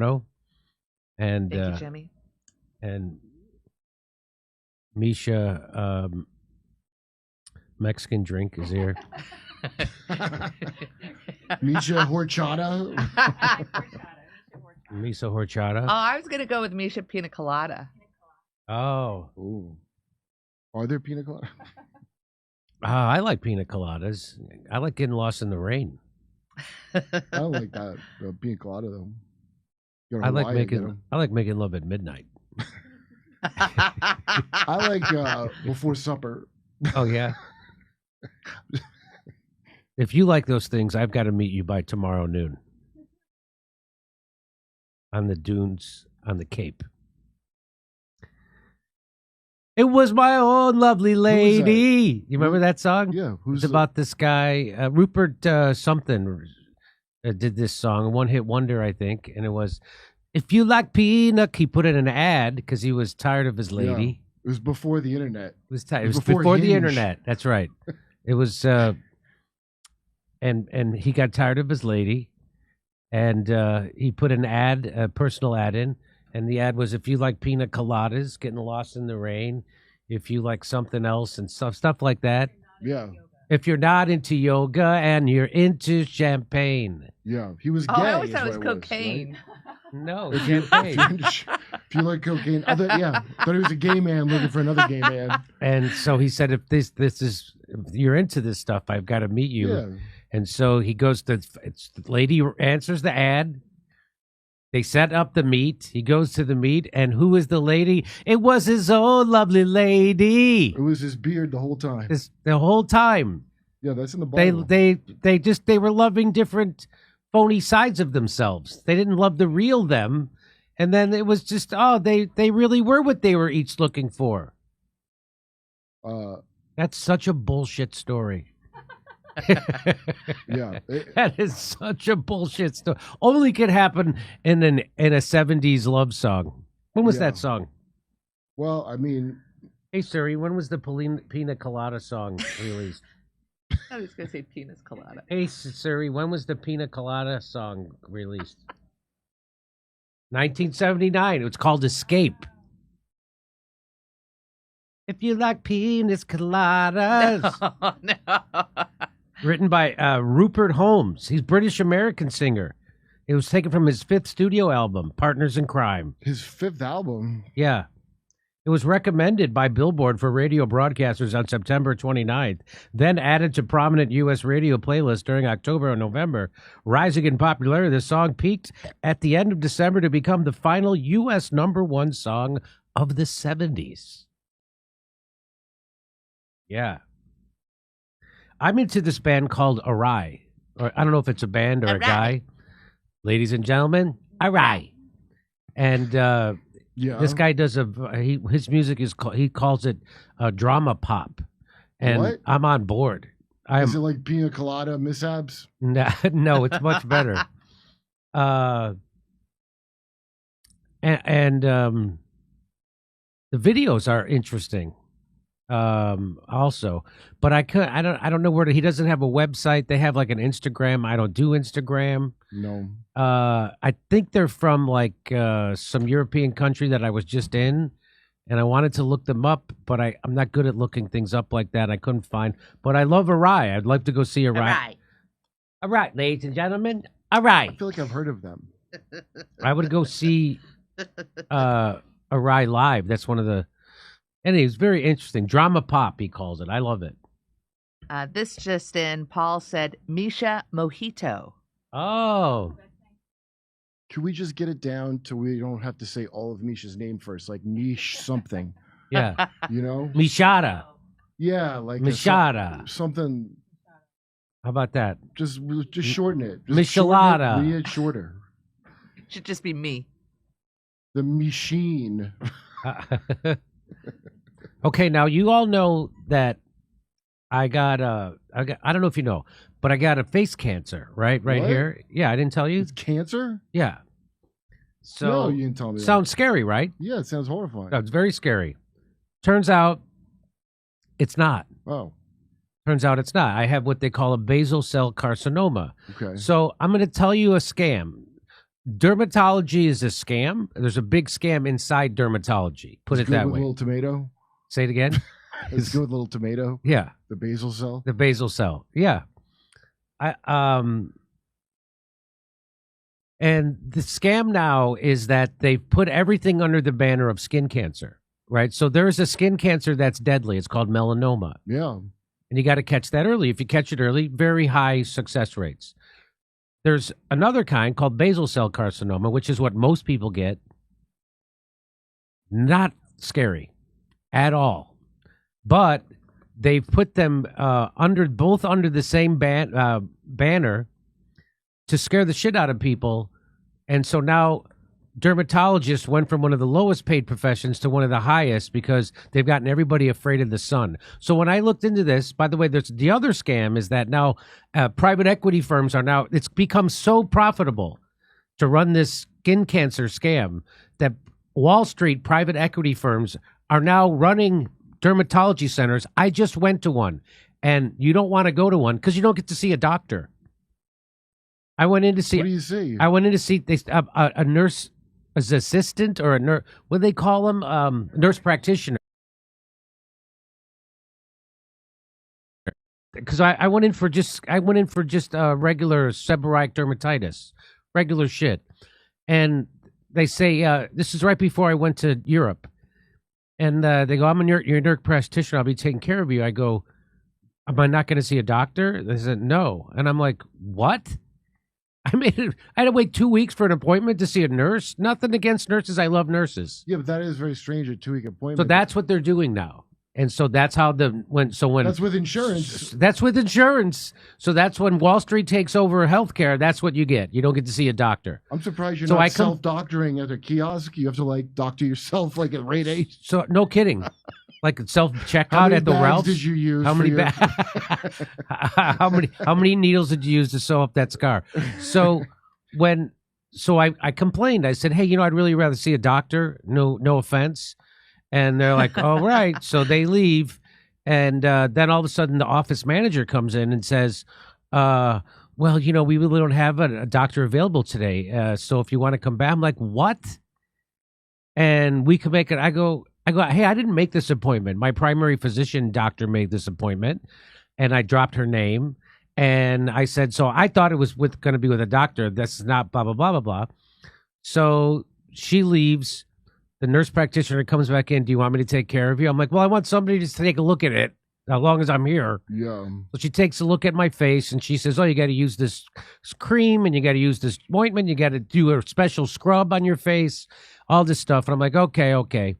Toronto, and Thank you, Jimmy. And Misha, Mexican drink is here. Misha horchata. Misha horchata. Oh, I was gonna go with Misha Pina Colada. Oh, Ooh. Are there pina colada? I like pina coladas. I like getting lost in the rain. I don't like that pina colada though. I like making love at midnight. I like before supper. Oh yeah. If you like those things, I've got to meet you by tomorrow noon on the dunes on the Cape. It was my own lovely lady. You remember that song? Yeah. It's about this guy, Rupert something, did this song, one hit wonder, I think, and it was, if you like peanut, he put in an ad because he was tired of his lady. Yeah. It was before the internet. It was before the internet. That's right. It was, and he got tired of his lady, and he put an ad, a personal ad in, and the ad was, if you like pina coladas, getting lost in the rain, if you like something else and stuff like that. Yeah. If you're not into yoga and you're into champagne. Yeah, he was gay. Oh, I always thought it was cocaine. Right? No, If you like cocaine, I thought he was a gay man looking for another gay man. And so he said, if this is, if you're into this stuff, I've got to meet you. Yeah. And so he goes to, the lady answers the ad. They set up the meet. He goes to the meet, and who is the lady? It was his own lovely lady. It was his beard the whole time. The whole time. Yeah, that's in the Bible. They were loving different phony sides of themselves. They didn't love the real them. And then it was just, they really were what they were each looking for. That's such a bullshit story. Yeah, that is such a bullshit story. Only could happen in a 70s love song. When was that song? Well, I mean, hey Siri, when was the Pina Colada song released? I was gonna say penis colada. Hey Siri, when was the Pina Colada song released? 1979. It was called Escape. If you like penis coladas. No. Written by Rupert Holmes. He's British-American singer. It was taken from his 5th studio album, Partners in Crime. His 5th album? Yeah. It was recommended by Billboard for radio broadcasters on September 29th, then added to prominent U.S. radio playlists during October and November. Rising in popularity, the song peaked at the end of December to become the final U.S. #1 song of the 70s. Yeah. I'm into this band called Aryans. Or I don't know if it's a band or a guy. Ladies and gentlemen, Aryans. And this guy does his music is he calls it drama pop. And what? I'm on board. Is it like pina colada mishaps? No, it's much better. The videos are interesting. Also, but I don't know he doesn't have a website. They have like an Instagram. I don't do Instagram. No. I think they're from like some European country that I was just in, and I wanted to look them up, but I'm not good at looking things up like that. I couldn't find, but I love Aryans. I'd like to go see Aryans. Aryans, ladies and gentlemen, Aryans. I feel like I've heard of them. I would go see Aryans live. That's one of the. And it's very interesting. Drama pop, he calls it. I love it. This just in, Paul said, Misha Mojito. Oh. Can we just get it down to we don't have to say all of Misha's name first, like niche something? Yeah. You know? Mishada. Yeah, like Mishada. Something. How about that? Just shorten it. Michelada. Read it shorter. Should just be me. The machine. Okay, now you all know that I got I don't know if you know, but I got a face cancer, right What? here. Yeah, I didn't tell you. It's cancer? Yeah. So No, you didn't tell me that. Sounds scary, right? Yeah, it sounds horrifying. No, it's very scary. Turns out it's not. Oh. Turns out it's not. I have what they call a basal cell carcinoma. Okay. So I'm going to tell you a scam. Dermatology is a scam. There's a big scam inside dermatology. Put It's it good that with way. Little tomato. Say it again. It's good with little tomato. Yeah, The basal cell. the basal cell. Yeah. And the scam now is that they've put everything under the banner of skin cancer, right? So there is a skin cancer that's deadly. It's called melanoma. Yeah. And you got to catch that early. If you catch it early, very high success rates. There's another kind called basal cell carcinoma, which is what most people get. Not scary at all. But they've put them under the same banner to scare the shit out of people. And so now dermatologists went from one of the lowest paid professions to one of the highest because they've gotten everybody afraid of the sun. So when I looked into this, by the way, there's the other scam is that now private equity firms are now, it's become so profitable to run this skin cancer scam that Wall Street private equity firms are now running dermatology centers. I just went to one, and you don't want to go to one because you don't get to see a doctor. I went in to see. What do you see? I went in to see a nurse, as assistant, or a nurse. What do they call them? Nurse practitioner. Because I went in for just regular seborrheic dermatitis, regular shit, and they say this is right before I went to Europe, and they go, "I'm your nurse practitioner. I'll be taking care of you." I go, "Am I not going to see a doctor?" They said, "No," and I'm like, "What?" I had to wait 2 weeks for an appointment to see a nurse. Nothing against nurses. I love nurses. Yeah, but that is very strange, a 2-week appointment. So that's what they're doing now. And so that's how when that's with insurance. That's with insurance. So that's when Wall Street takes over healthcare. That's what you get. You don't get to see a doctor. I'm surprised you're not self-doctoring at a kiosk. You have to doctor yourself at rate 8. So no kidding. Like self-checkout at the Ralph's. Did you use? How many how many needles did you use to sew up that scar? So I complained. I said, "Hey, I'd really rather see a doctor. No offense." And they're like, "All right." So they leave, and then all of a sudden the office manager comes in and says, "Well, we really don't have a doctor available today. So if you want to come back," I'm like, "What?" And we can make it. I go, "Hey, I didn't make this appointment. My primary physician doctor made this appointment," and I dropped her name, and I said, "So I thought it was going to be with a doctor. That's not blah blah blah blah blah." So she leaves. The nurse practitioner comes back in. "Do you want me to take care of you?" I'm like, "Well, I want somebody to take a look at it as long as I'm here." Yeah. So she takes a look at my face and she says, "Oh, you got to use this cream and you got to use this ointment. You got to do a special scrub on your face, all this stuff." And I'm like, okay.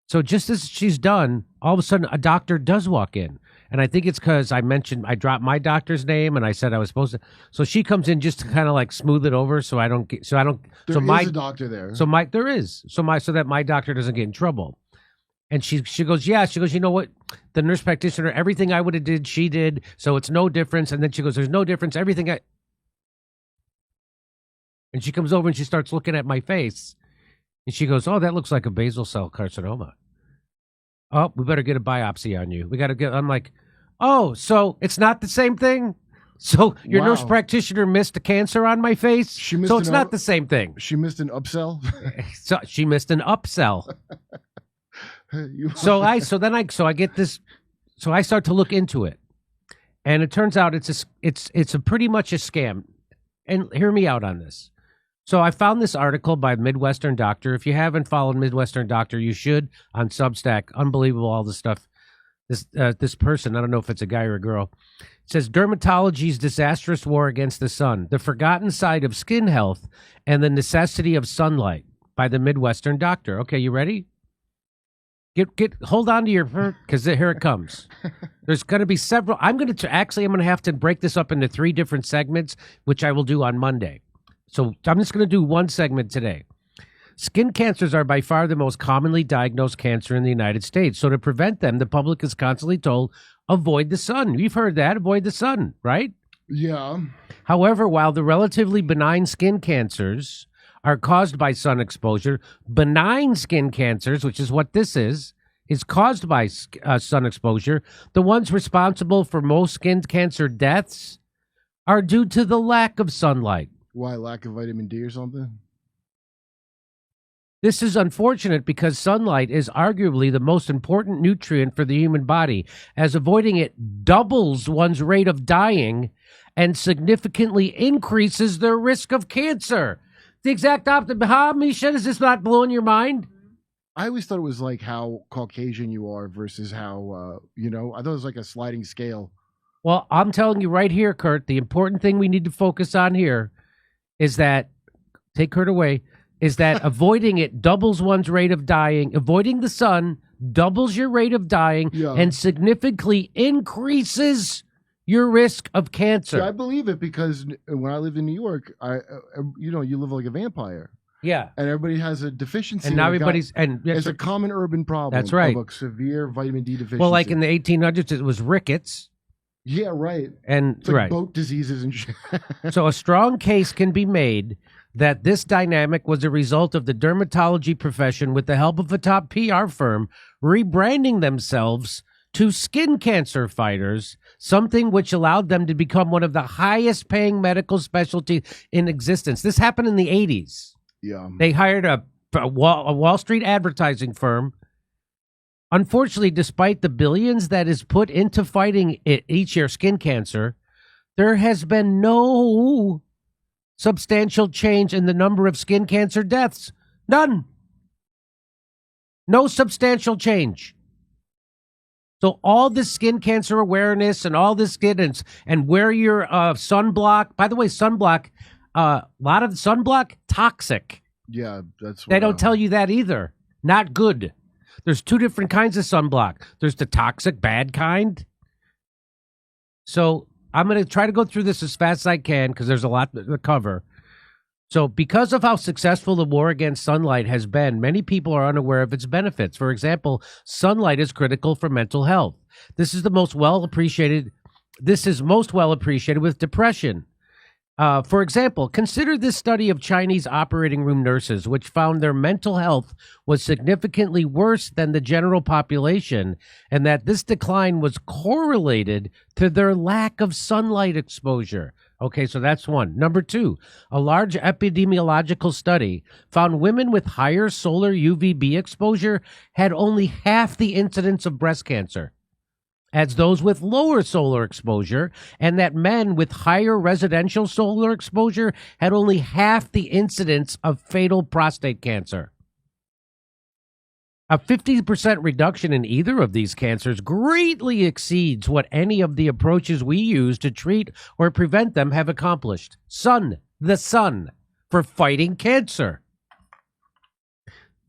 So just as she's done, all of a sudden a doctor does walk in. And I think it's because I dropped my doctor's name and I said I was supposed to. So she comes in just to kind of smooth it over so I don't. There is a doctor there. So that my doctor doesn't get in trouble. And she goes, "Yeah." She goes, "You know what? The nurse practitioner, everything I would have did, she did. So it's no difference." And then she goes, "There's no difference. Everything I." And she comes over and she starts looking at my face. And she goes, "Oh, that looks like a basal cell carcinoma. Oh, we better get a biopsy on you. We got to get." I'm like, "Oh, so it's not the same thing? So your nurse practitioner missed a cancer on my face? So it's not the same thing." She missed an upsell? So she missed an upsell. So I get this. So I start to look into it. And it turns out it's a pretty much a scam. And hear me out on this. So I found this article by Midwestern Doctor. If you haven't followed Midwestern Doctor, you should, on Substack. Unbelievable, all the stuff. This person, I don't know if it's a guy or a girl, it says, "Dermatology's disastrous war against the sun, the forgotten side of skin health, and the necessity of sunlight," by the Midwestern Doctor. Okay, you ready? Hold on to your, because here it comes. There's going to be several. I'm going to have to break this up into 3 different segments, which I will do on Monday. So I'm just going to do one segment today. Skin cancers are by far the most commonly diagnosed cancer in the United States. So to prevent them, the public is constantly told, avoid the sun. You've heard that, avoid the sun, right? Yeah. However, while the relatively benign skin cancers are caused by sun exposure, benign skin cancers, which is what this is caused by sun exposure. The ones responsible for most skin cancer deaths are due to the lack of sunlight. Why, lack of vitamin D or something? This is unfortunate because sunlight is arguably the most important nutrient for the human body, as avoiding it doubles one's rate of dying and significantly increases their risk of cancer. The exact opposite. Huh, Misha? Is this not blowing your mind? I always thought it was like how Caucasian you are versus how, I thought it was like a sliding scale. Well, I'm telling you right here, Kurt, the important thing we need to focus on here is that, take Kurt away, is that avoiding it doubles one's rate of dying. Avoiding the sun doubles your rate of dying and significantly increases your risk of cancer. I believe it because when I lived in New York, you live like a vampire. Yeah. And everybody has a deficiency. And now everybody's... It's a common urban problem. That's right. Of a severe vitamin D deficiency. Well, like in the 1800s, it was rickets. Yeah, right. And it's like boat diseases and shit. So a strong case can be made that this dynamic was a result of the dermatology profession, with the help of a top PR firm, rebranding themselves to skin cancer fighters, something which allowed them to become one of the highest paying medical specialties in existence. This happened in the 80s. Yeah. They hired a Wall Street advertising firm. Unfortunately, despite the billions that is put into fighting it each year skin cancer, there has been no substantial change in the number of skin cancer deaths. None. No substantial change. So all this skin cancer awareness and all this and wear your sunblock. By the way, sunblock, a lot of sunblock, toxic. Yeah, that's what they don't tell you that either. Not good. There's two different kinds of sunblock. There's the toxic, bad kind. So I'm going to try to go through this as fast as I can because there's a lot to cover. So because of how successful the war against sunlight has been, many people are unaware of its benefits. For example, sunlight is critical for mental health. This is most well appreciated with depression. For example, consider this study of Chinese operating room nurses, which found their mental health was significantly worse than the general population, and that this decline was correlated to their lack of sunlight exposure. Okay, so that's one. Number two, a large epidemiological study found women with higher solar UVB exposure had only half the incidence of breast cancer as those with lower solar exposure, and that men with higher residential solar exposure had only half the incidence of fatal prostate cancer. A 50% reduction in either of these cancers greatly exceeds what any of the approaches we use to treat or prevent them have accomplished. The sun, for fighting cancer.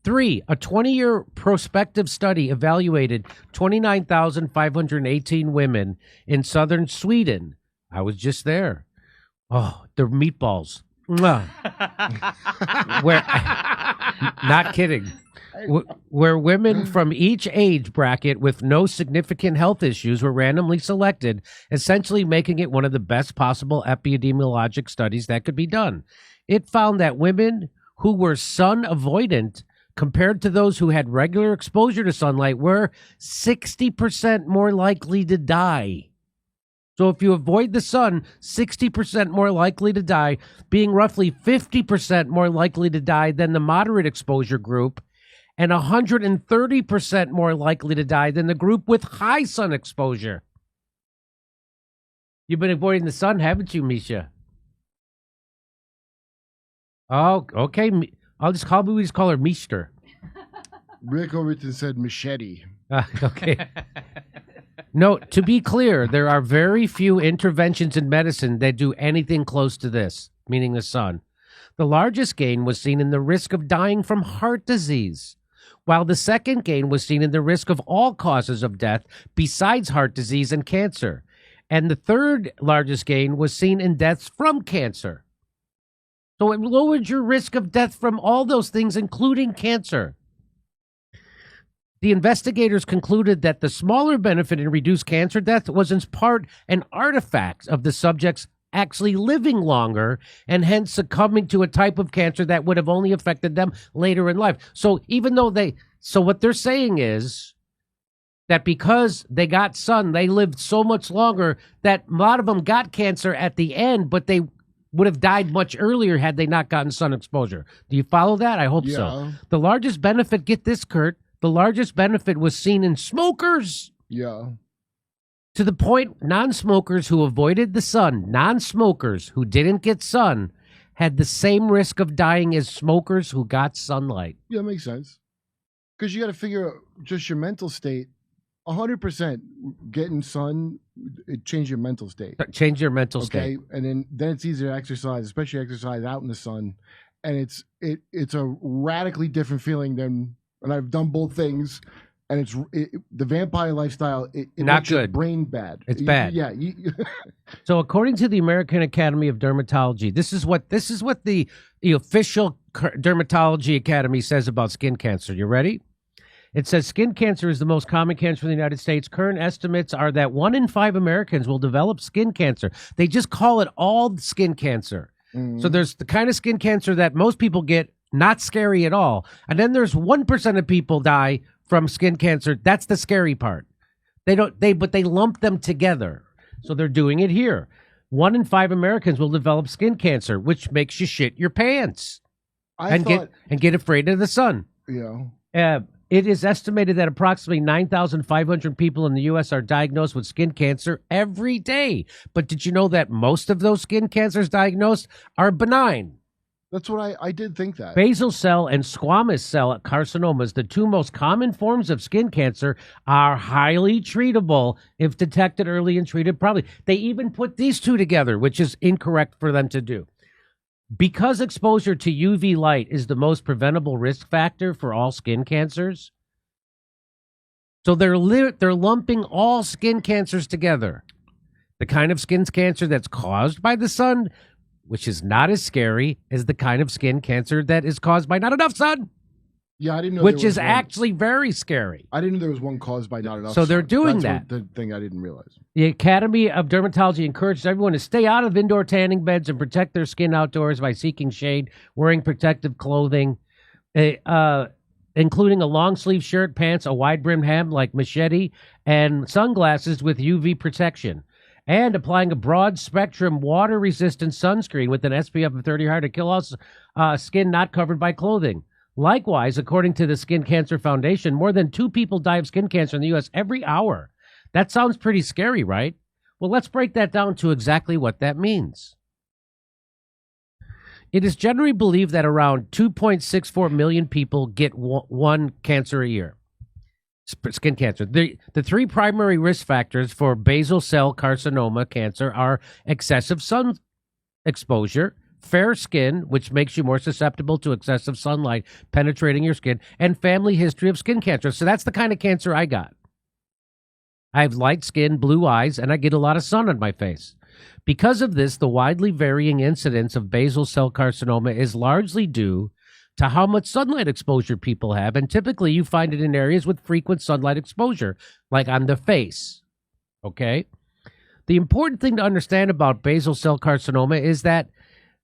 3, a 20-year prospective study evaluated 29,518 women in southern Sweden. I was just there. Oh, the meatballs. Mwah. Not kidding. Where women from each age bracket with no significant health issues were randomly selected, essentially making it one of the best possible epidemiologic studies that could be done. It found that women who were sun avoidant compared to those who had regular exposure to sunlight were 60% more likely to die. So if you avoid the sun, 60% more likely to die, being roughly 50% more likely to die than the moderate exposure group, and 130% more likely to die than the group with high sun exposure. You've been avoiding the sun, haven't you, Misha? Oh, okay. We just call her Meester. Rick Overton said machete. Okay. No, to be clear, there are very few interventions in medicine that do anything close to this, meaning the sun. The largest gain was seen in the risk of dying from heart disease, while the second gain was seen in the risk of all causes of death besides heart disease and cancer. And the third largest gain was seen in deaths from cancer. So it lowered your risk of death from all those things, including cancer. The investigators concluded that the smaller benefit in reduced cancer death was in part an artifact of the subjects actually living longer and hence succumbing to a type of cancer that would have only affected them later in life. So even though what they're saying is that because they got sun, they lived so much longer that a lot of them got cancer at the end, but they would have died much earlier had they not gotten sun exposure. Do you follow that? I hope so. Yeah. The largest benefit, get this, Kurt, the largest benefit was seen in smokers. Yeah. To the point, non-smokers who avoided the sun, non-smokers who didn't get sun, had the same risk of dying as smokers who got sunlight. Yeah, makes sense. Because you got to figure out just your mental state. 100% getting sun, it changed your mental state. Change your mental Okay, state. and then it's easier to exercise, especially exercise out in the sun, and it's a radically different feeling than. And I've done both things, and the vampire lifestyle. It Not makes your good. brain bad. It's bad. Yeah. So, according to the American Academy of Dermatology, this is what the official Dermatology Academy says about skin cancer. You ready? It says skin cancer is the most common cancer in the United States. Current estimates are that 1 in 5 Americans will develop skin cancer. They just call it all skin cancer. So there's the kind of skin cancer that most people get, not scary at all. And then there's 1% of people die from skin cancer. That's the scary part. But they lump them together. So they're doing it here. 1 in 5 Americans will develop skin cancer, which makes you shit your pants and get afraid of the sun. Yeah. It is estimated that approximately 9,500 people in the U.S. are diagnosed with skin cancer every day. But did you know that most of those skin cancers diagnosed are benign? That's what I did think that. Basal cell and squamous cell carcinomas, the two most common forms of skin cancer, are highly treatable if detected early and treated properly. They even put these two together, which is incorrect for them to do. Because exposure to UV light is the most preventable risk factor for all skin cancers, so they're lumping all skin cancers together. The kind of skin cancer that's caused by the sun, which is not as scary as the kind of skin cancer that is caused by not enough sun. Yeah, I didn't know. Which is actually very scary. I didn't know there was one caused by not enough. So they're doing That's that. The thing I didn't realize. The Academy of Dermatology encourages everyone to stay out of indoor tanning beds and protect their skin outdoors by seeking shade, wearing protective clothing, including a long-sleeve shirt, pants, a wide-brimmed hat like machete, and sunglasses with UV protection, and applying a broad-spectrum water-resistant sunscreen with an SPF of 30 hard to kill all skin not covered by clothing. Likewise, according to the Skin Cancer Foundation, more than 2 people die of skin cancer in the U.S. every hour. That sounds pretty scary, right? Well, let's break that down to exactly what that means. It is generally believed that around 2.64 million people get one cancer a year, skin cancer. The 3 primary risk factors for basal cell carcinoma cancer are excessive sun exposure, fair skin, which makes you more susceptible to excessive sunlight penetrating your skin, and family history of skin cancer. So that's the kind of cancer I got. I have light skin, blue eyes, and I get a lot of sun on my face. Because of this, the widely varying incidence of basal cell carcinoma is largely due to how much sunlight exposure people have, and typically you find it in areas with frequent sunlight exposure, like on the face. Okay? The important thing to understand about basal cell carcinoma is that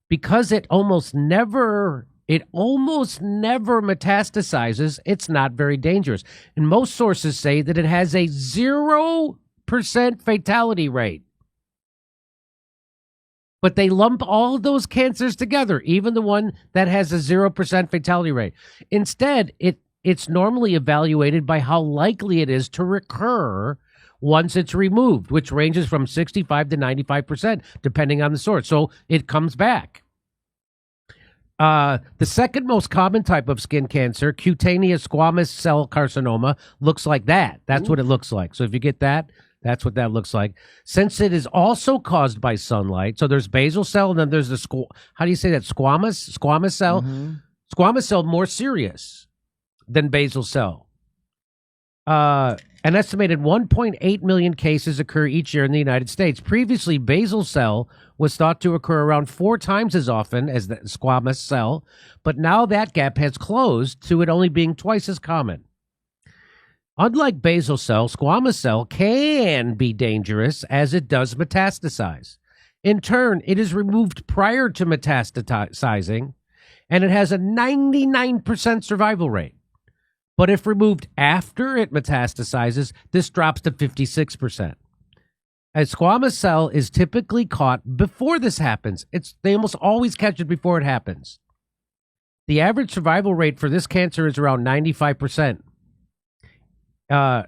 because it almost never metastasizes, it's not very dangerous. And most sources say that it has a 0% fatality rate. But they lump all of those cancers together, even the one that has a 0% fatality rate. Instead, it's normally evaluated by how likely it is to recur once it's removed, which ranges from 65 to 95%, depending on the source. So it comes back. The second most common type of skin cancer, cutaneous squamous cell carcinoma, looks like that. That's what it looks like. So if you get that, that's what that looks like. Since it is also caused by sunlight, so there's basal cell, and then there's the how do you say that? Squamous cell? Mm-hmm. Squamous cell more serious than basal cell. An estimated 1.8 million cases occur each year in the United States. Previously, basal cell was thought to occur around 4 times as often as the squamous cell, but now that gap has closed to it only being twice as common. Unlike basal cell, squamous cell can be dangerous as it does metastasize. In turn, it is removed prior to metastasizing, and it has a 99% survival rate. But if removed after it metastasizes, this drops to 56%. A squamous cell is typically caught before this happens. They almost always catch it before it happens. The average survival rate for this cancer is around 95%. And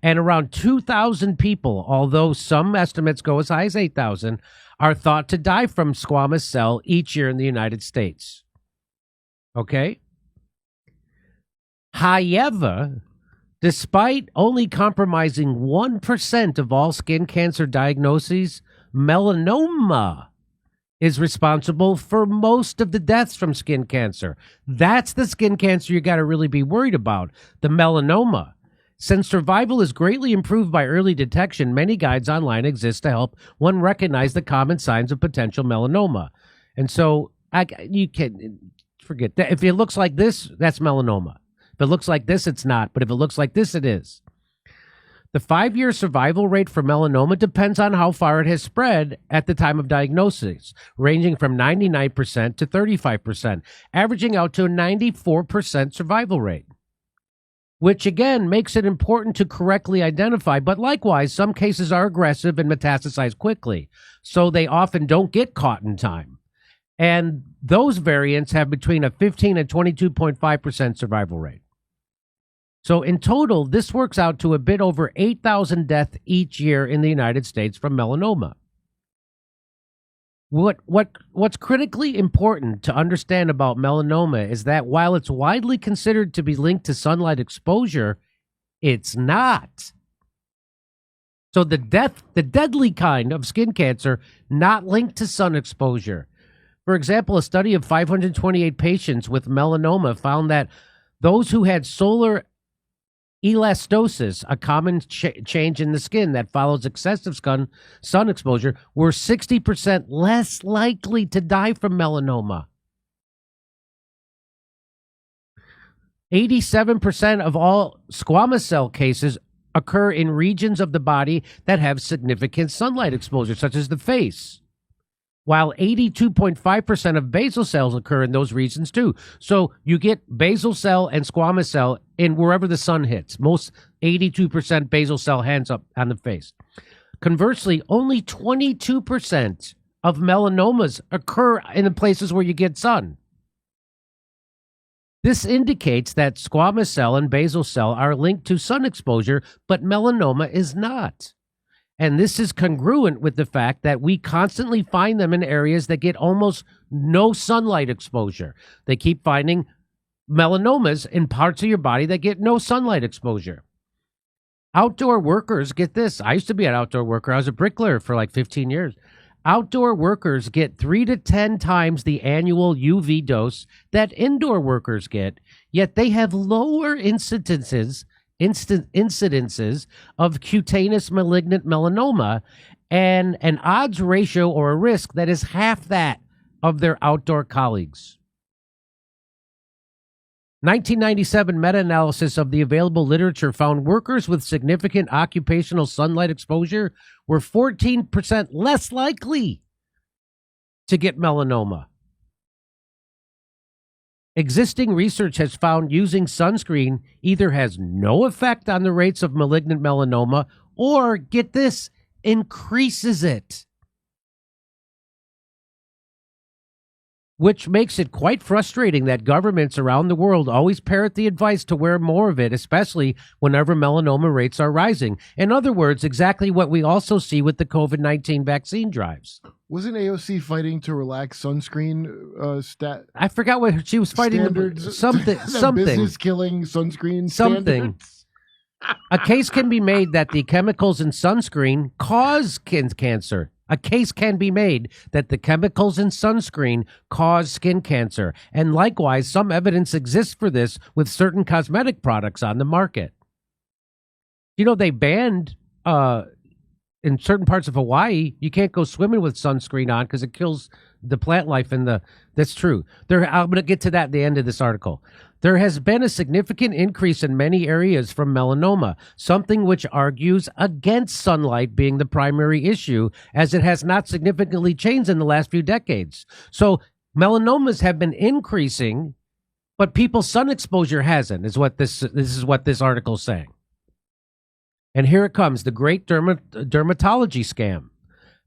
around 2,000 people, although some estimates go as high as 8,000, are thought to die from squamous cell each year in the United States. Okay? However, despite only compromising 1% of all skin cancer diagnoses, melanoma is responsible for most of the deaths from skin cancer. That's the skin cancer you got to really be worried about, the melanoma. Since survival is greatly improved by early detection, many guides online exist to help one recognize the common signs of potential melanoma. And so you can forget that. If it looks like this, that's melanoma. If it looks like this, it's not. But if it looks like this, it is. The 5-year survival rate for melanoma depends on how far it has spread at the time of diagnosis, ranging from 99% to 35%, averaging out to a 94% survival rate, which again makes it important to correctly identify. But likewise, some cases are aggressive and metastasize quickly, so they often don't get caught in time. And those variants have between a 15 and 22.5% survival rate. So in total, this works out to a bit over 8,000 deaths each year in the United States from melanoma. What's critically important to understand about melanoma is that while it's widely considered to be linked to sunlight exposure, it's not. So the deadly kind of skin cancer, not linked to sun exposure. For example, a study of 528 patients with melanoma found that those who had solar elastosis, a common change in the skin that follows excessive sun exposure, were 60% less likely to die from melanoma. 87% of all squamous cell cases occur in regions of the body that have significant sunlight exposure, such as the face, while 82.5% of basal cells occur in those regions too. So you get basal cell and squamous cell in wherever the sun hits. Most 82% basal cell hands up on the face. Conversely, only 22% of melanomas occur in the places where you get sun. This indicates that squamous cell and basal cell are linked to sun exposure, but melanoma is not. And this is congruent with the fact that we constantly find them in areas that get almost no sunlight exposure. They keep finding melanomas in parts of your body that get no sunlight exposure. Outdoor workers, get this. I used to be an outdoor worker. I was a bricklayer for like 15 years. Outdoor workers get 3 to 10 times the annual UV dose that indoor workers get, yet they have lower incidences of cutaneous malignant melanoma and an odds ratio or a risk that is half that of their outdoor colleagues. 1997 meta-analysis of the available literature found workers with significant occupational sunlight exposure were 14% less likely to get melanoma. Existing research has found using sunscreen either has no effect on the rates of malignant melanoma or, get this, increases it. Which makes it quite frustrating that governments around the world always parrot the advice to wear more of it, especially whenever melanoma rates are rising. In other words, exactly what we also see with the COVID-19 vaccine drives. Wasn't AOC fighting to relax sunscreen I forgot what she was fighting. Something. Business killing sunscreen something. Standards. A case can be made that the chemicals in sunscreen cause skin cancer. A case can be made that the chemicals in sunscreen cause skin cancer. And likewise, some evidence exists for this with certain cosmetic products on the market. You know, they banned in certain parts of Hawaii, you can't go swimming with sunscreen on because it kills the plant life in the. That's true. I'm going to get to that at the end of this article. There has been a significant increase in many areas from melanoma, something which argues against sunlight being the primary issue, as it has not significantly changed in the last few decades. So melanomas have been increasing, but people's sun exposure hasn't. Is what this is what this article is saying. And here it comes, the great dermatology scam.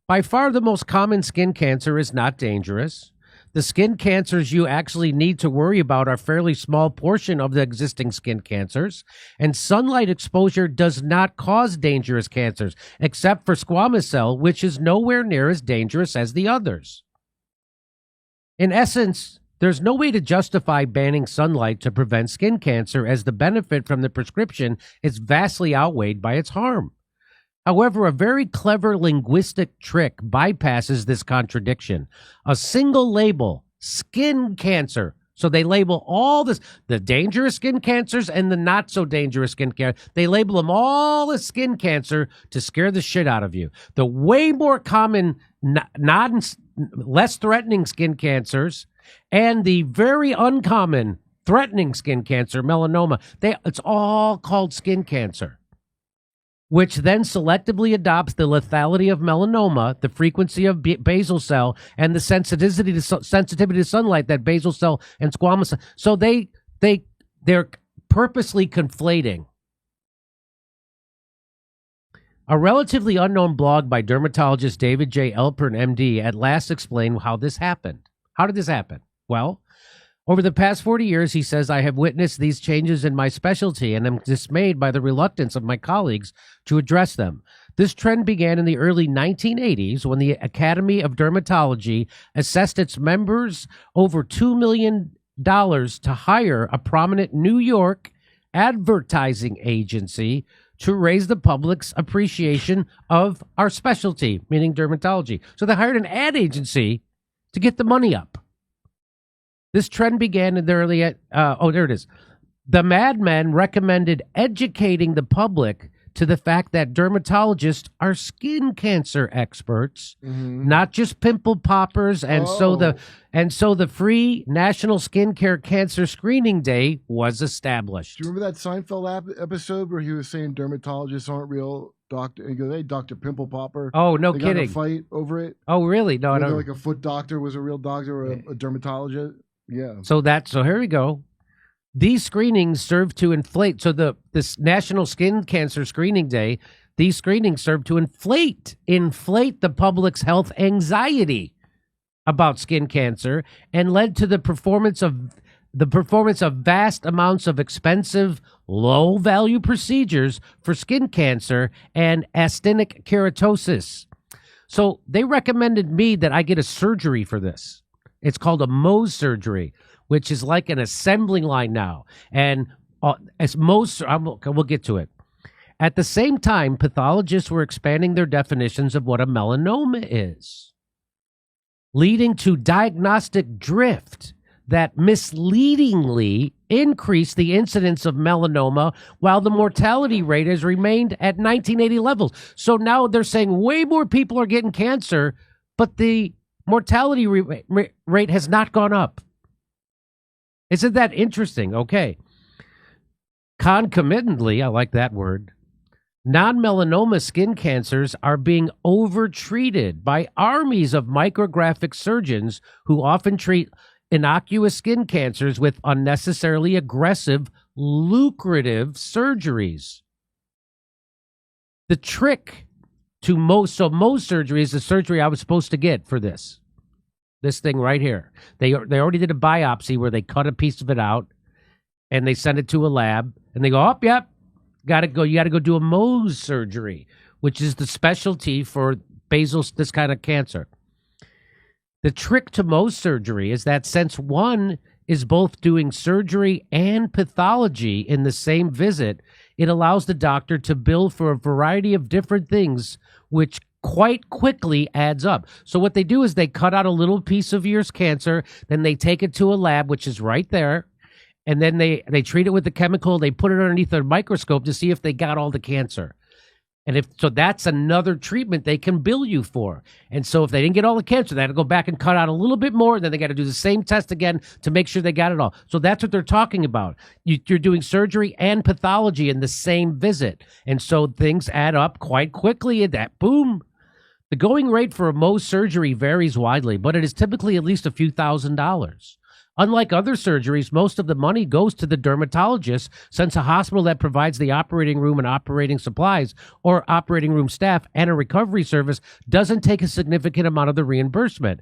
By far the most common skin cancer is not dangerous. The skin cancers you actually need to worry about are a fairly small portion of the existing skin cancers, and sunlight exposure does not cause dangerous cancers, except for squamous cell, which is nowhere near as dangerous as the others. In essence, there's no way to justify banning sunlight to prevent skin cancer, as the benefit from the prescription is vastly outweighed by its harm. However, a very clever linguistic trick bypasses this contradiction. A single label, skin cancer. So they label all this, the dangerous skin cancers and the not so dangerous skin cancer. They label them all as skin cancer to scare the shit out of you. The way more common, less threatening skin cancers and the very uncommon threatening skin cancer, melanoma, it's all called skin cancer, which then selectively adopts the lethality of melanoma, the frequency of basal cell, and the sensitivity to sunlight that basal cell and squamous cell. So they're purposely conflating. A relatively unknown blog by dermatologist David J. Alpern, MD, at last explained how this happened. How did this happen? Well, over the past 40 years, he says, I have witnessed these changes in my specialty and am dismayed by the reluctance of my colleagues to address them. This trend began in the early 1980s when the Academy of Dermatology assessed its members over $2 million to hire a prominent New York advertising agency to raise the public's appreciation of our specialty, meaning dermatology. So they hired an ad agency to get the money up. This trend began in the early, there it is. The madmen recommended educating the public to the fact that dermatologists are skin cancer experts, not just pimple poppers, and so the free National Skincare Cancer Screening Day was established. Do you remember that Seinfeld episode where he was saying dermatologists aren't real doctor? And he goes, "Hey, Dr. Pimple Popper." Oh, no they kidding! Got in a fight over it. Oh, really? No, I don't. Like a foot doctor was a real doctor or a dermatologist. Yeah. So here we go. These screenings serve to inflate. So this National Skin Cancer Screening Day, these screenings serve to inflate the public's health anxiety about skin cancer and led to the performance of vast amounts of expensive, low-value procedures for skin cancer and actinic keratosis. So they recommended me that I get a surgery for this. It's called a Mohs surgery, which is like an assembling line now. And we'll get to it. At the same time, pathologists were expanding their definitions of what a melanoma is, leading to diagnostic drift that misleadingly increased the incidence of melanoma while the mortality rate has remained at 1980 levels. So now they're saying way more people are getting cancer, but the mortality rate has not gone up. Isn't that interesting? Okay. Concomitantly, I like that word, non-melanoma skin cancers are being overtreated by armies of micrographic surgeons who often treat innocuous skin cancers with unnecessarily aggressive, lucrative surgeries. The trick to Mohs surgery is the surgery I was supposed to get for this thing right here. They already did a biopsy where they cut a piece of it out and they send it to a lab and they go, oh, yep, you got to go do a Mohs surgery, which is the specialty for this kind of cancer. The trick to Mohs surgery is that since one is both doing surgery and pathology in the same visit, it allows the doctor to bill for a variety of different things, which quite quickly adds up. So what they do is they cut out a little piece of your cancer, then they take it to a lab, which is right there, and then they treat it with the chemical, they put it underneath a microscope to see if they got all the cancer. And so that's another treatment they can bill you for. And so if they didn't get all the cancer, they had to go back and cut out a little bit more, and then they got to do the same test again to make sure they got it all. So that's what they're talking about. You're doing surgery and pathology in the same visit. And so things add up quite quickly at that. Boom. The going rate for a Mohs surgery varies widely, but it is typically at least a few $1,000s. Unlike other surgeries, most of the money goes to the dermatologist, since a hospital that provides the operating room and operating supplies or operating room staff and a recovery service doesn't take a significant amount of the reimbursement.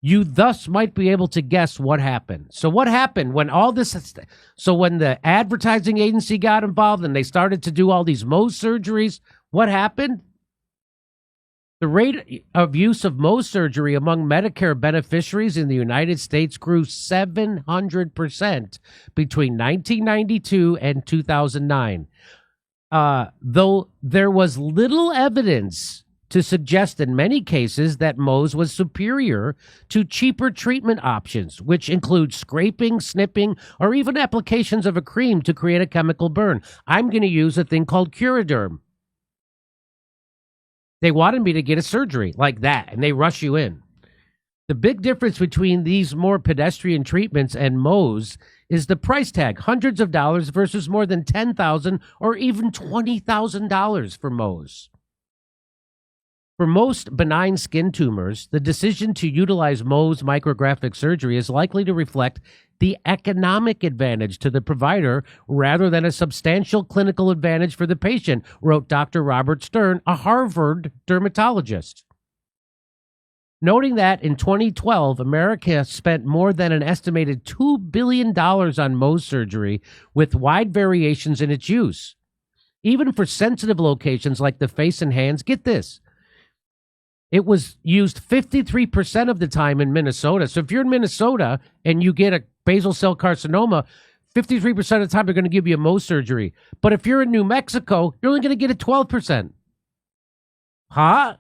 You thus might be able to guess what happened. So what happened when all this, so when the advertising agency got involved and they started to do all these Mohs surgeries, what happened? The rate of use of Mohs surgery among Medicare beneficiaries in the United States grew 700% between 1992 and 2009. Though there was little evidence to suggest in many cases that Mohs was superior to cheaper treatment options, which include scraping, snipping, or even applications of a cream to create a chemical burn. I'm going to use a thing called Curaderm. They wanted me to get a surgery like that, and they rush you in. The big difference between these more pedestrian treatments and Mohs is the price tag, hundreds of dollars versus more than $10,000 or even $20,000 for Mohs. For most benign skin tumors, the decision to utilize Mohs micrographic surgery is likely to reflect the economic advantage to the provider rather than a substantial clinical advantage for the patient, wrote Dr. Robert Stern, a Harvard dermatologist. Noting that in 2012, America spent more than an estimated $2 billion on Mohs surgery with wide variations in its use. Even for sensitive locations like the face and hands, get this, it was used 53% of the time in Minnesota. So if you're in Minnesota and you get a basal cell carcinoma, 53% of the time they're going to give you a Mohs surgery. But if you're in New Mexico, you're only going to get it 12%. Huh?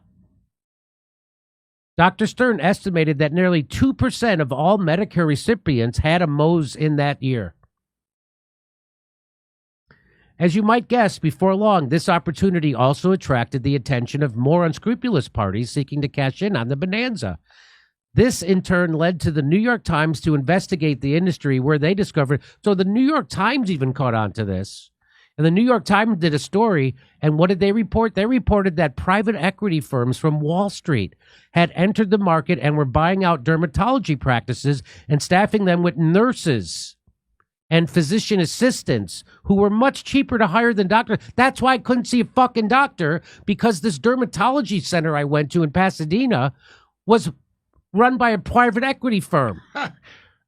Dr. Stern estimated that nearly 2% of all Medicare recipients had a Mohs in that year. As you might guess, before long, this opportunity also attracted the attention of more unscrupulous parties seeking to cash in on the bonanza. This, in turn, led to the New York Times to investigate the industry, where they discovered, so the New York Times even caught on to this. And the New York Times did a story, and what did they report? They reported that private equity firms from Wall Street had entered the market and were buying out dermatology practices and staffing them with nurses and physician assistants who were much cheaper to hire than doctors. That's why I couldn't see a fucking doctor, because this dermatology center I went to in Pasadena was run by a private equity firm.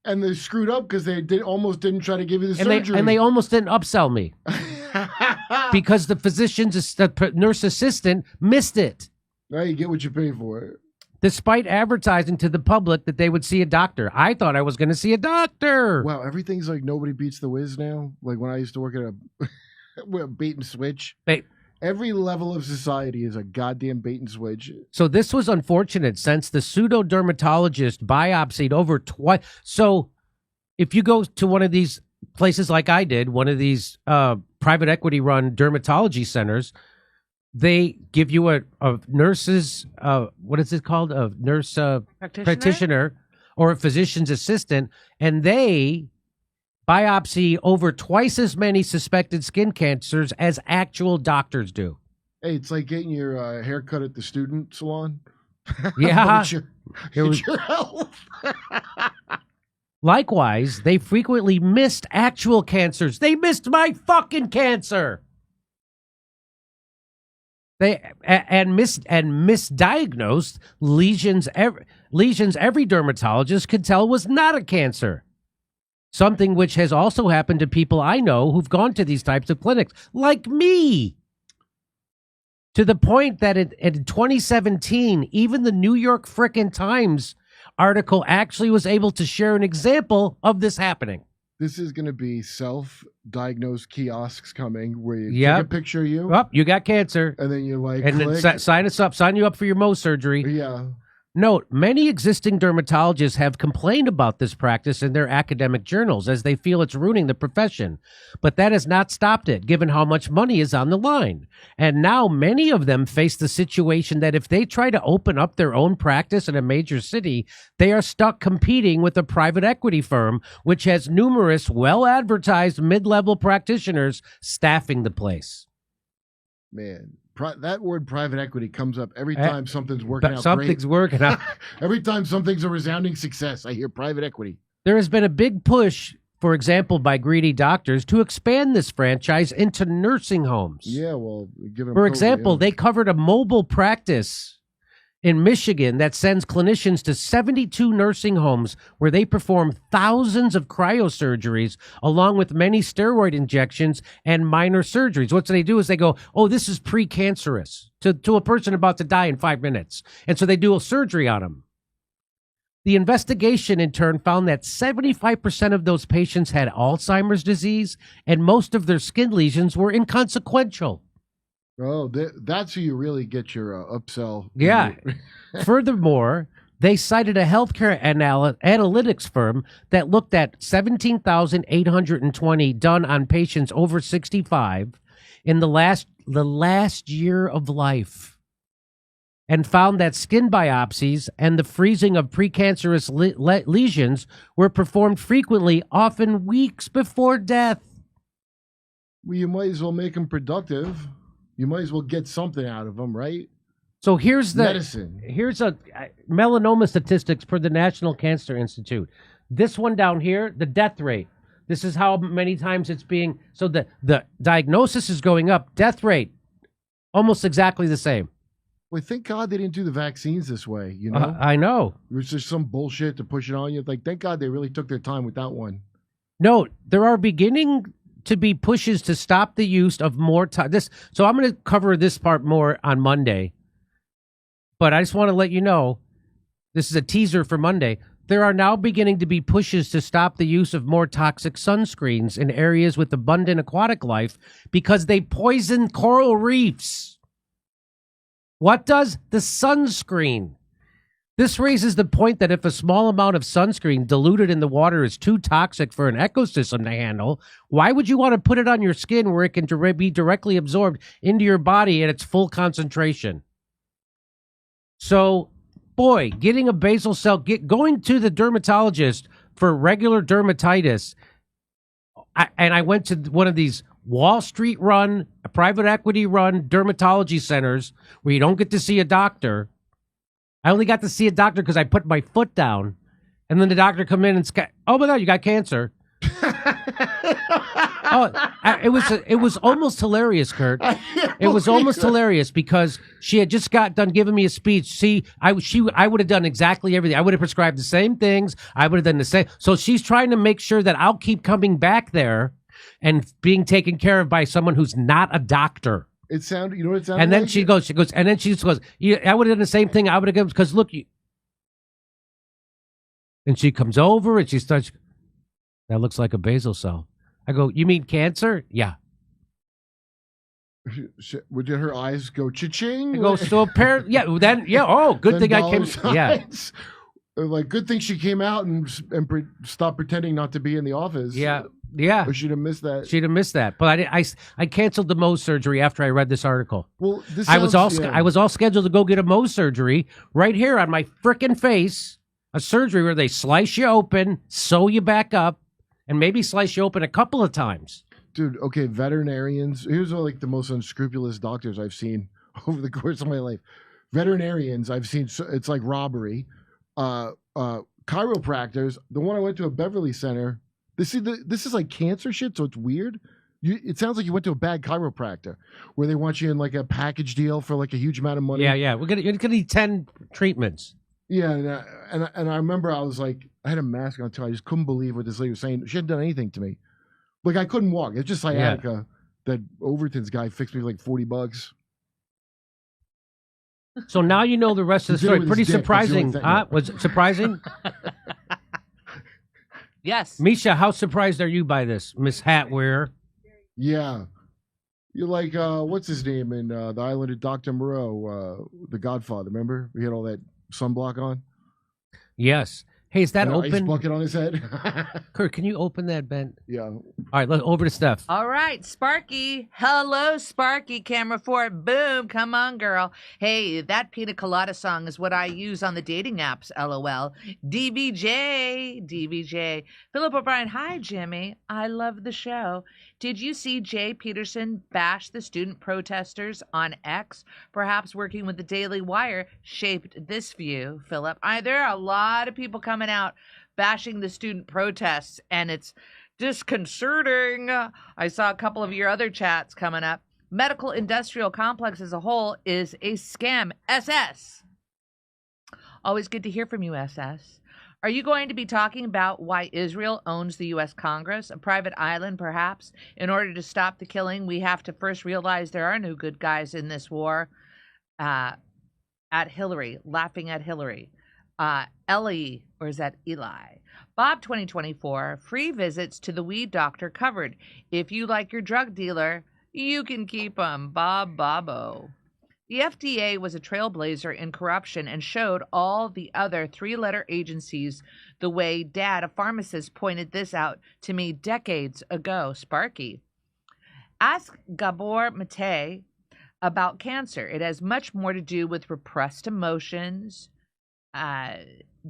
And they screwed up because they almost didn't try to give you the surgery. And they almost didn't upsell me because the nurse assistant missed it. Now you get what you pay for. Despite advertising to the public that they would see a doctor. I thought I was going to see a doctor. Wow, everything's like nobody beats the whiz now. Like when I used to work at a bait and switch. Every level of society is a goddamn bait and switch. So this was unfortunate, since the pseudo-dermatologist biopsied over twice. So if you go to one of these places like I did, one of these private equity-run dermatology centers, they give you a nurse's, what is it called? A nurse practitioner or a physician's assistant, and they biopsy over twice as many suspected skin cancers as actual doctors do. Hey, it's like getting your hair cut at the student salon. Yeah. It's your health. Likewise, they frequently missed actual cancers. They missed my fucking cancer. They misdiagnosed lesions. Lesions every dermatologist could tell was not a cancer. Something which has also happened to people I know who've gone to these types of clinics, like me. To the point that in 2017, even the New York frickin' Times article actually was able to share an example of this happening. This is going to be self-diagnosed kiosks coming where you take a picture of you. Oh, you got cancer. And then you're like, and click. Then sign you up for your Mohs surgery. Yeah. Note, many existing dermatologists have complained about this practice in their academic journals as they feel it's ruining the profession. But that has not stopped it, given how much money is on the line. And now many of them face the situation that if they try to open up their own practice in a major city, they are stuck competing with a private equity firm, which has numerous well-advertised mid-level practitioners staffing the place. Man. That word private equity comes up every time something's working out Something's great. Working out. Every time something's a resounding success, I hear private equity. There has been a big push, for example, by greedy doctors to expand this franchise into nursing homes. Yeah, well, given For example, they covered a mobile practice in Michigan that sends clinicians to 72 nursing homes where they perform thousands of cryosurgeries along with many steroid injections and minor surgeries. What they do is they go, oh, this is precancerous to a person about to die in 5 minutes. And so they do a surgery on them. The investigation, in turn, found that 75% of those patients had Alzheimer's disease, and most of their skin lesions were inconsequential. Oh, that's who you really get your upsell. Yeah. Furthermore, they cited a healthcare analytics firm that looked at 17,820 done on patients over 65 in the last year of life, and found that skin biopsies and the freezing of precancerous lesions were performed frequently, often weeks before death. Well, you might as well make them productive. You might as well get something out of them, right? So here's the medicine. Here's a melanoma statistics per the National Cancer Institute. This one down here, the death rate. This is how many times it's being. So the diagnosis is going up. Death rate, almost exactly the same. Well, thank God they didn't do the vaccines this way, you know? I know. There's just some bullshit to push it on you. Like, thank God they really took their time with that one. No, there are beginning to be pushes to stop the use of more time. So I'm going to cover this part more on Monday. But I just want to let you know, this is a teaser for Monday. There are now beginning to be pushes to stop the use of more toxic sunscreens in areas with abundant aquatic life because they poison coral reefs. What does? The sunscreen. This raises the point that if a small amount of sunscreen diluted in the water is too toxic for an ecosystem to handle, why would you want to put it on your skin where it can be directly absorbed into your body at its full concentration? So, boy, getting a basal cell, going to the dermatologist for regular dermatitis, and I went to one of these Wall Street run, a private equity run dermatology centers where you don't get to see a doctor. I only got to see a doctor because I put my foot down, and then the doctor come in and oh my God, you got cancer. It was almost hilarious, Kurt. It was almost hilarious because she had just got done giving me a speech. See, I would have done exactly everything. I would have prescribed the same things. I would have done the same. So she's trying to make sure that I'll keep coming back there and being taken care of by someone who's not a doctor. It sounded, you know what it sounded and then like? she goes, and then she just goes, yeah, I would have done the same thing. I would have given, because look, and she comes over and she starts, that looks like a basal cell. I go, you mean cancer? Yeah. Would her eyes go cha-ching? I go, so apparently, yeah, then, yeah, oh, good thing I came. Yeah. Like, good thing she came out and stopped pretending not to be in the office. Yeah. Yeah. Or she'd have missed that. She'd have missed that. But I canceled the Mohs surgery after I read this article. Well, this I was all scheduled to go get a Mohs surgery right here on my frickin' face. A surgery where they slice you open, sew you back up, and maybe slice you open a couple of times. Dude, okay, veterinarians. Here's like the most unscrupulous doctors I've seen over the course of my life. Veterinarians, I've seen, it's like robbery. Chiropractors, the one I went to a Beverly Center, this is like cancer shit, so it's weird. It sounds like you went to a bad chiropractor where they want you in like a package deal for like a huge amount of money. Yeah. You're gonna need 10 treatments. Yeah, and I remember I was like, I had a mask on too. I just couldn't believe what this lady was saying. She hadn't done anything to me. Like, I couldn't walk. It's just sciatica. That Overton's guy fixed me like $40. So now you know the rest of the story. Pretty surprising. Was it surprising? Yes. Misha, how surprised are you by this, Miss Hatwear? Yeah. You're like, what's his name in the Island of Dr. Moreau, The Godfather, remember? We had all that sunblock on. Yes. Hey, is that open? Ice bucket on his head. Kurt, can you open that, Ben? Yeah. All right, let's over to Steph. All right, Sparky. Hello, Sparky. Camera 4. Boom. Come on, girl. Hey, that Pina Colada song is what I use on the dating apps, LOL. DBJ. Philip O'Brien. Hi, Jimmy. I love the show. Did you see Jay Peterson bash the student protesters on X? Perhaps working with the Daily Wire shaped this view, Philip. There are a lot of people coming out bashing the student protests, and it's disconcerting. I saw a couple of your other chats coming up. Medical industrial complex as a whole is a scam. SS. Always good to hear from you, SS. Are you going to be talking about why Israel owns the U.S. Congress, a private island perhaps? In order to stop the killing, we have to first realize there are no good guys in this war. At Hillary, laughing at Hillary. Ellie, or is that Eli? Bob 2024, free visits to the weed doctor covered. If you like your drug dealer, you can keep him. Bob Bobo. The FDA was a trailblazer in corruption and showed all the other three-letter agencies the way. Dad, a pharmacist, pointed this out to me decades ago. Sparky. Ask Gabor Mate about cancer. It has much more to do with repressed emotions,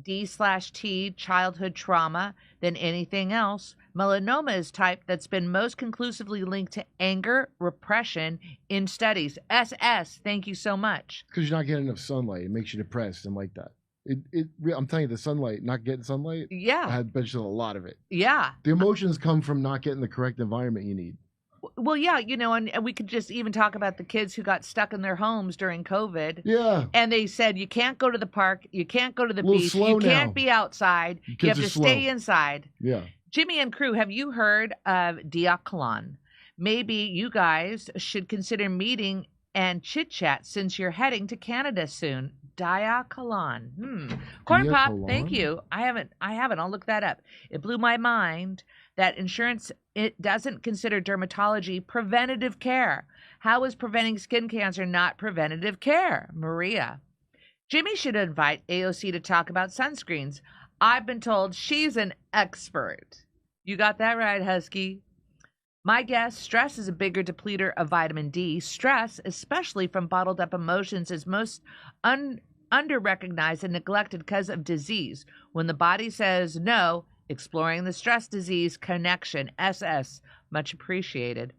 D/T, childhood trauma, than anything else. Melanoma is type that's been most conclusively linked to anger, repression in studies. SS, thank you so much. Because you're not getting enough sunlight. It makes you depressed and like that. I'm telling you, the sunlight, not getting sunlight, Yeah. I bet you a lot of it. Yeah. The emotions come from not getting the correct environment you need. Well, yeah, and we could just even talk about the kids who got stuck in their homes during COVID. Yeah. And they said, you can't go to the park, you can't go to the A little beach, slow you can't now. be outside, you have Kids to are slow. stay inside. Yeah. Jimmy and crew, have you heard of Diakolon? Maybe you guys should consider meeting and chit-chat since you're heading to Canada soon. Diakolon. Cornpop, Diakolon? thank you. I haven't. I'll look that up. It blew my mind that insurance, it doesn't consider dermatology preventative care. How is preventing skin cancer not preventative care? Maria. Jimmy should invite AOC to talk about sunscreens. I've been told she's an expert. You got that right, Husky. My guess, stress is a bigger depleter of vitamin D. Stress, especially from bottled up emotions, is most under-recognized and neglected because of disease. When the body says no, exploring the stress disease connection. SS, much appreciated.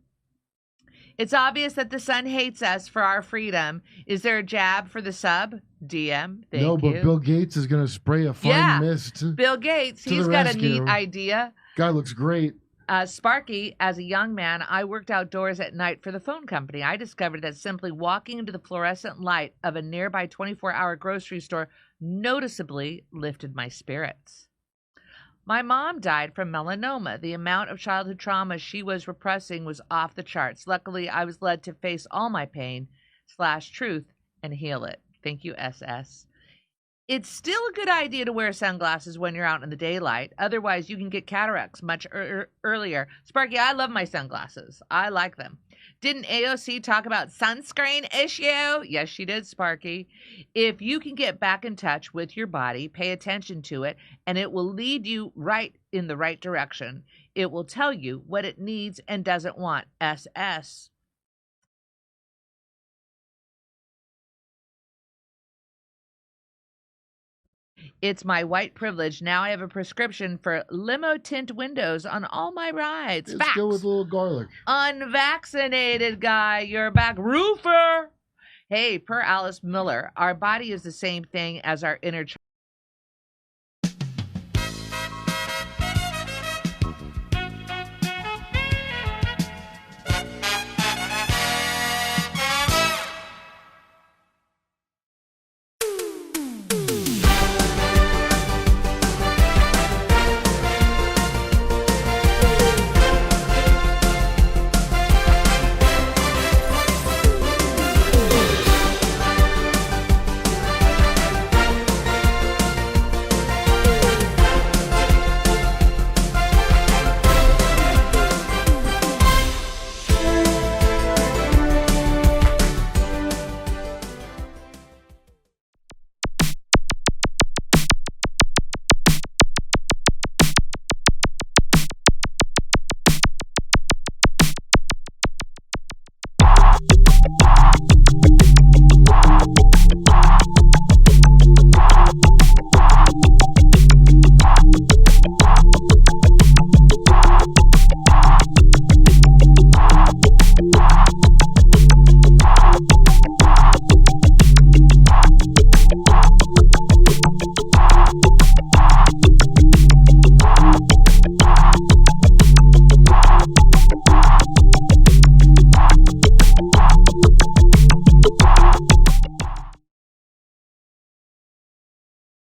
It's obvious that the sun hates us for our freedom. Is there a jab for the sub? DM, thank you. No, but Bill Gates is going to spray a fine mist. Bill Gates, to the he's got a rescue. neat idea. Guy looks great. Sparky, as a young man, I worked outdoors at night for the phone company. I discovered that simply walking into the fluorescent light of a nearby 24-hour grocery store noticeably lifted my spirits. My mom died from melanoma. The amount of childhood trauma she was repressing was off the charts. Luckily, I was led to face all my pain/truth and heal it. Thank you, SS. It's still a good idea to wear sunglasses when you're out in the daylight. Otherwise, you can get cataracts much earlier. Sparky, I love my sunglasses. I like them. Didn't AOC talk about sunscreen issue? Yes, she did, Sparky. If you can get back in touch with your body, pay attention to it, and it will lead you right in the right direction. It will tell you what it needs and doesn't want. SS. It's my white privilege. Now I have a prescription for limo tint windows on all my rides. Let's go with a little garlic. Unvaccinated guy, you're back. Roofer. Hey, per Alice Miller, our body is the same thing as our inner child.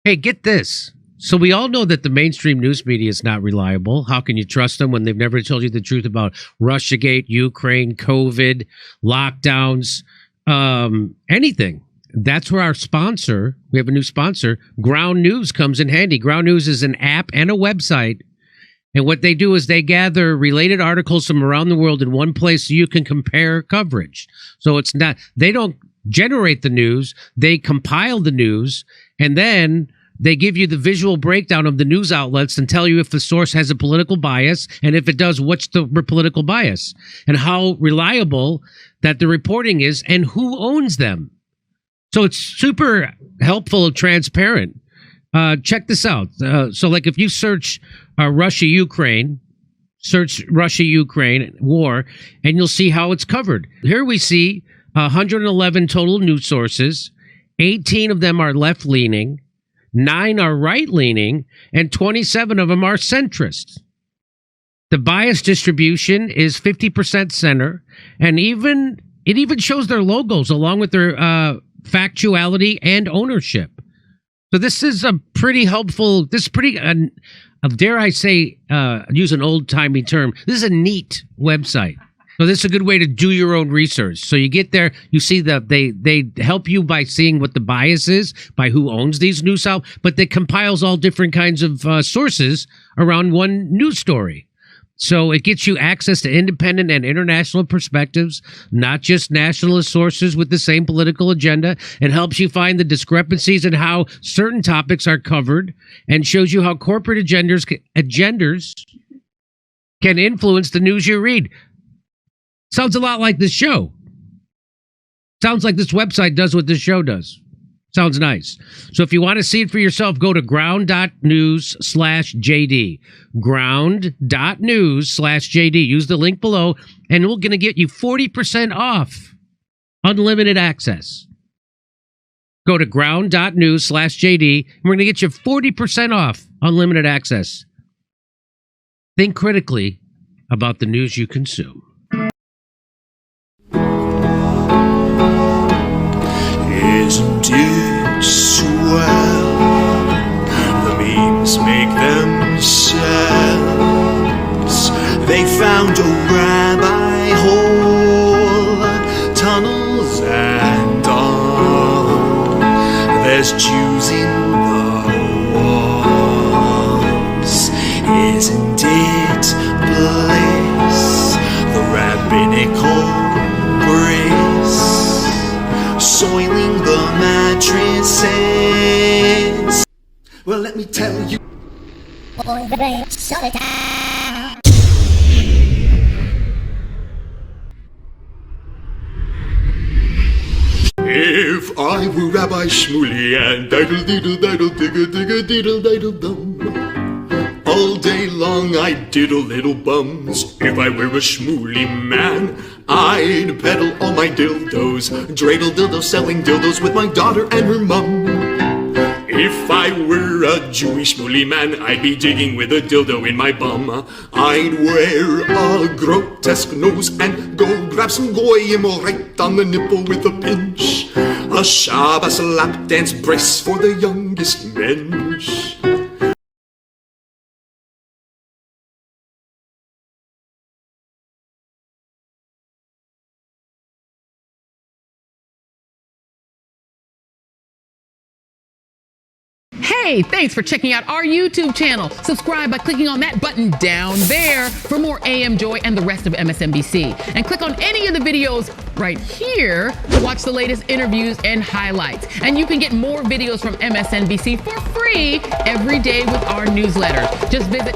Hey, get this. So we all know that the mainstream news media is not reliable. How can you trust them when they've never told you the truth about Russiagate, Ukraine, COVID, lockdowns, anything? That's where our sponsor, we have a new sponsor, Ground News, comes in handy. Ground News is an app and a website. And what they do is they gather related articles from around the world in one place so you can compare coverage. So it's not, they don't generate the news, they compile the news, and then they give you the visual breakdown of the news outlets and tell you if the source has a political bias, and if it does, what's the political bias, and how reliable that the reporting is, and who owns them. So it's super helpful and transparent. Check this out. So like if you search Russia-Ukraine, search Russia-Ukraine war, and you'll see how it's covered. Here we see 111 total news sources. 18 of them are left-leaning, 9 are right-leaning, and 27 of them are centrist. The bias distribution is 50% center, and it even shows their logos along with their factuality and ownership. So this is a pretty helpful, this is pretty, dare I say, use an old-timey term, this is a neat website. So this is a good way to do your own research. So you get there, you see that they help you by seeing what the bias is, by who owns these news outlets, but it compiles all different kinds of sources around one news story. So it gets you access to independent and international perspectives, not just nationalist sources with the same political agenda. It helps you find the discrepancies in how certain topics are covered and shows you how corporate agendas can influence the news you read. Sounds a lot like this show. Sounds like this website does what this show does. Sounds nice. So if you want to see it for yourself, go to ground.news/JD. Ground.news/JD. Use the link below, and we're going to get you 40% off unlimited access. Go to ground.news/JD, and we're going to get you 40% off unlimited access. Think critically about the news you consume. Isn't it swell? The memes make themselves. They found a rabbi hole, tunnels and all. There's Jews in the walls. Isn't it bliss? The rabbinical grace soiling the mattresses. Well, let me tell you. If I were Rabbi Shmuley and diddle diddle diddle digga digga diddle diddle dum, all day long I'd diddle little bums. If I were a Shmuley man, I'd peddle all my dildos, dreidel dildos, selling dildos with my daughter and her mum. If I were a Jewish Shmuley man, I'd be digging with a dildo in my bum. I'd wear a grotesque nose and go grab some goyim right on the nipple with a pinch. A Shabbos lap dance brace for the youngest mensch. Hey, thanks for checking out our YouTube channel. Subscribe by clicking on that button down there for more AM Joy and the rest of MSNBC. And click on any of the videos right here to watch the latest interviews and highlights. And you can get more videos from MSNBC for free every day with our newsletter. Just visit